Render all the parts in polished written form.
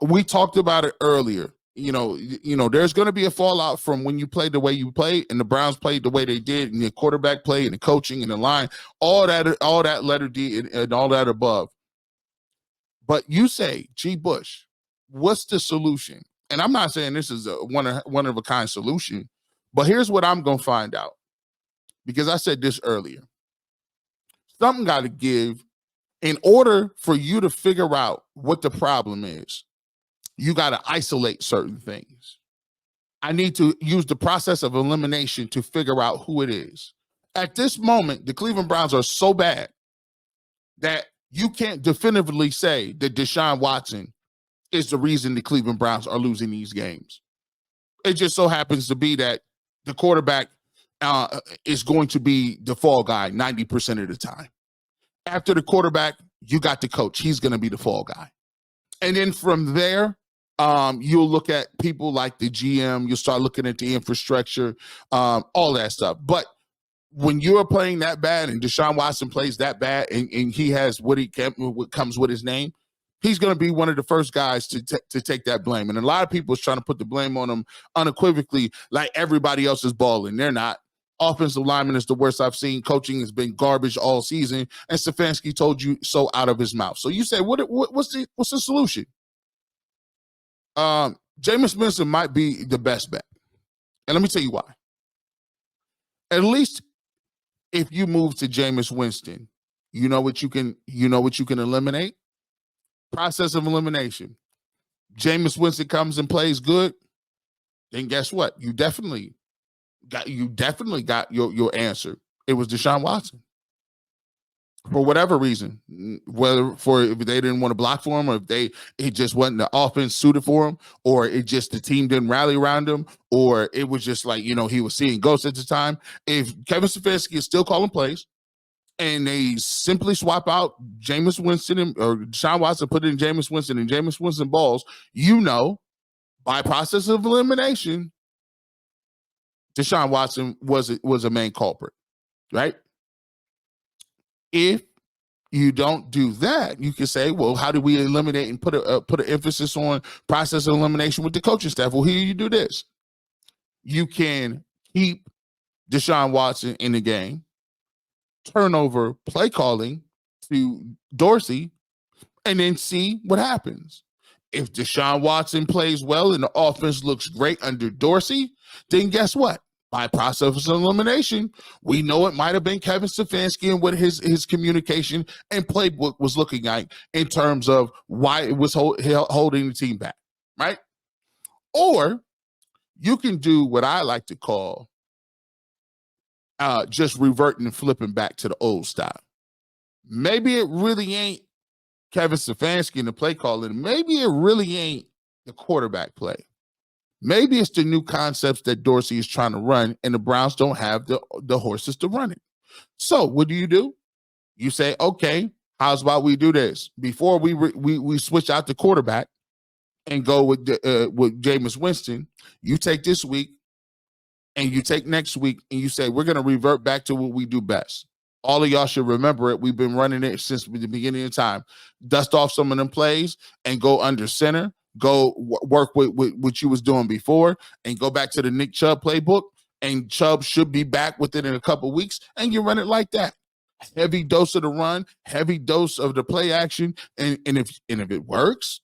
We talked about it earlier. There's going to be a fallout from when you played the way you played, and the Browns played the way they did, and the quarterback play, and the coaching, and the line, all that letter D and all that above. But you say, G. Bush, what's the solution? And I'm not saying this is a one of a kind solution, but here's what I'm going to find out, because I said this earlier. Something got to give. In order for you to figure out what the problem is, you got to isolate certain things. I need to use the process of elimination to figure out who it is. At this moment, the Cleveland Browns are so bad that you can't definitively say that Deshaun Watson is the reason the Cleveland Browns are losing these games. It just so happens to be that the quarterback is going to be the fall guy 90% of the time. After the quarterback, you got the coach. He's going to be the fall guy. And then from there, you'll look at people like the GM. You'll start looking at the infrastructure, all that stuff. But when you're playing that bad and Deshaun Watson plays that bad and he has what comes with his name, he's going to be one of the first guys to take that blame. And a lot of people is trying to put the blame on him unequivocally, like everybody else is balling. They're not. Offensive lineman is the worst I've seen. Coaching has been garbage all season, and Stefanski told you so out of his mouth. So you say, what's the solution? Jameis Winston might be the best bet, and let me tell you why. At least if you move to Jameis Winston, you know what you can eliminate. Process of elimination. Jameis Winston comes and plays good, then guess what? You definitely got your answer. It was Deshaun Watson. For whatever reason, if they didn't want to block for him, or if it just wasn't the offense suited for him, or it just the team didn't rally around him, or it was just like, he was seeing ghosts at the time. If Kevin Stefanski is still calling plays and they simply swap out Jameis Winston or Deshaun Watson, put in Jameis Winston and Jameis Winston balls, by process of elimination, Deshaun Watson was a main culprit, right? If you don't do that, you can say, well, how do we eliminate and put an emphasis on process of elimination with the coaching staff? Well, here you do this. You can keep Deshaun Watson in the game, turn over play calling to Dorsey, and then see what happens. If Deshaun Watson plays well and the offense looks great under Dorsey, then guess what? By process of elimination, we know it might have been Kevin Stefanski and what his communication and playbook was looking like in terms of why it was holding the team back, right? Or you can do what I like to call just reverting and flipping back to the old style. Maybe it really ain't Kevin Stefanski in the play calling. Maybe it really ain't the quarterback play. Maybe it's the new concepts that Dorsey is trying to run, and the Browns don't have the horses to run it. So what do? You say, okay, how's about we do this? Before we switch out the quarterback and go with Jameis Winston, you take this week and you take next week and you say, we're going to revert back to what we do best. All of y'all should remember it. We've been running it since the beginning of time. Dust off some of them plays and go under center. Go work with what you was doing before and go back to the Nick Chubb playbook, and Chubb should be back within a couple weeks, and you run it like that. Heavy dose of the run, heavy dose of the play action, and if it works,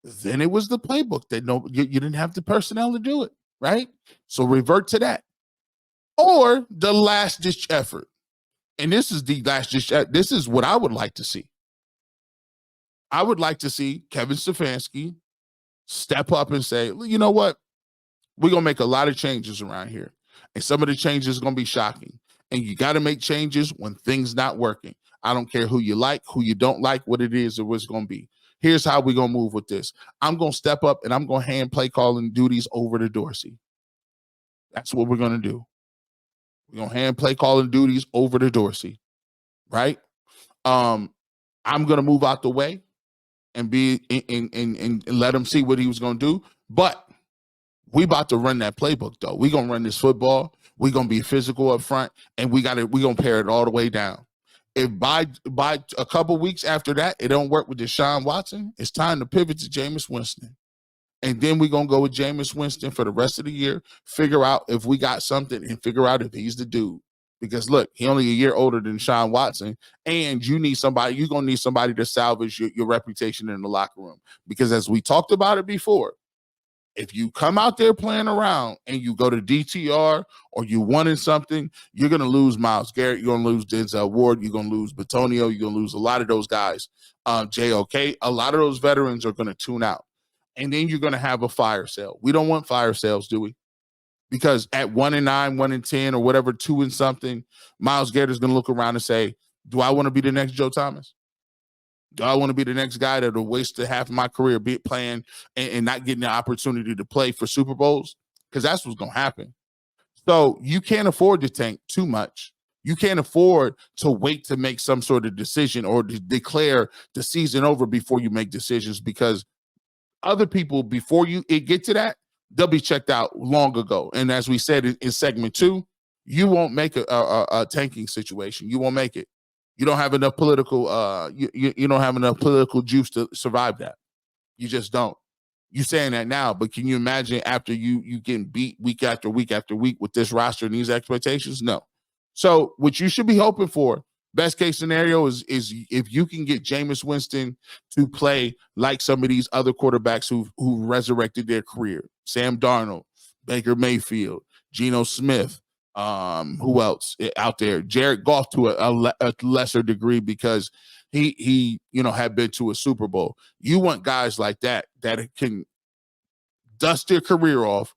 then it was the playbook that you didn't have the personnel to do it, right? So revert to that. Or the last ditch effort. And this is the last ditch. This is what I would like to see. I would like to see Kevin Stefanski step up and say, you know what? We're going to make a lot of changes around here. And some of the changes are going to be shocking. And you got to make changes when things not working. I don't care who you like, who you don't like, what it is or what it's going to be. Here's how we're going to move with this. I'm going to step up and I'm going to hand play calling duties over to Dorsey. That's what we're going to do. We're going to hand play calling duties over to Dorsey, right? I'm going to move out the way and be and let him see what he was going to do. But we about to run that playbook, though. We're going to run this football. We're going to be physical up front, and we're going to pare it all the way down. If by a couple weeks after that, it don't work with Deshaun Watson, it's time to pivot to Jameis Winston. And then we're going to go with Jameis Winston for the rest of the year, figure out if we got something and figure out if he's the dude. Because, look, he only a year older than Deshaun Watson, and you need somebody, you're going to need somebody to salvage your reputation in the locker room. Because as we talked about it before, if you come out there playing around and you go to DTR or you wanted something, you're going to lose Myles Garrett. You're going to lose Denzel Ward. You're going to lose Batonio. You're going to lose a lot of those guys. JOK, a lot of those veterans are going to tune out. And then you're going to have a fire sale. We don't want fire sales, do we? Because at 1-9, 1-10, or whatever, 2 and something, Myles Garrett is going to look around and say, do I want to be the next Joe Thomas? Do I want to be the next guy that'll waste half of my career playing and not getting the opportunity to play for Super Bowls? Because that's what's going to happen. So you can't afford to tank too much. You can't afford to wait to make some sort of decision or to declare the season over before you make decisions, because other people, before you get to that, they'll be checked out long ago. And as we said in segment 2, you won't make a tanking situation. You won't make it. You don't have enough political you don't have enough political juice to survive that. You just don't. You saying that now, but can you imagine after you getting beat week after week after week with this roster and these expectations? No. So what you should be hoping for, best case scenario, is if you can get Jameis Winston to play like some of these other quarterbacks who resurrected their career. Sam Darnold, Baker Mayfield, Geno Smith, who else out there? Jared Goff to a lesser degree, because he had been to a Super Bowl. You want guys like that can dust their career off.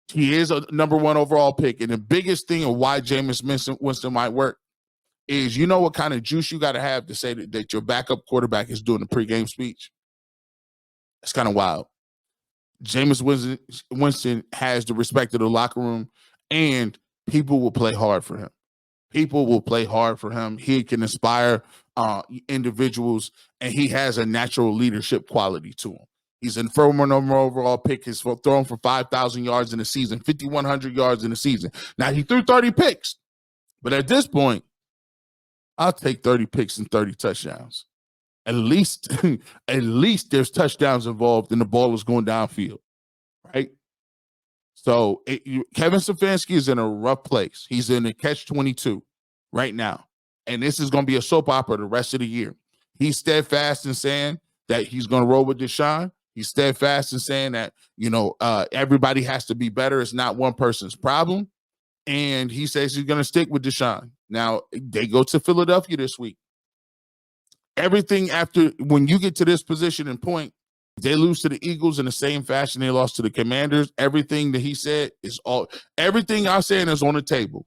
He is a number 1 overall pick. And the biggest thing of why Jameis Winston might work is, you know what kind of juice you got to have to say that your backup quarterback is doing a pregame speech? It's kind of wild. Jameis Winston has the respect of the locker room, and people will play hard for him. People will play hard for him. He can inspire individuals, and he has a natural leadership quality to him. He's a former number overall pick. He's thrown for 5,000 yards in a season, 5,100 yards in a season. Now, he threw 30 picks, but at this point, I'll take 30 picks and 30 touchdowns. At least there's touchdowns involved and the ball is going downfield, right? So Kevin Stefanski is in a rough place. He's in a catch-22 right now. And this is going to be a soap opera the rest of the year. He's steadfast in saying that he's going to roll with Deshaun. He's steadfast in saying that, everybody has to be better. It's not one person's problem. And he says he's going to stick with Deshaun. Now, they go to Philadelphia this week. Everything after, when you get to this position and point, they lose to the Eagles in the same fashion they lost to the Commanders. Everything that he said everything I'm saying is on the table.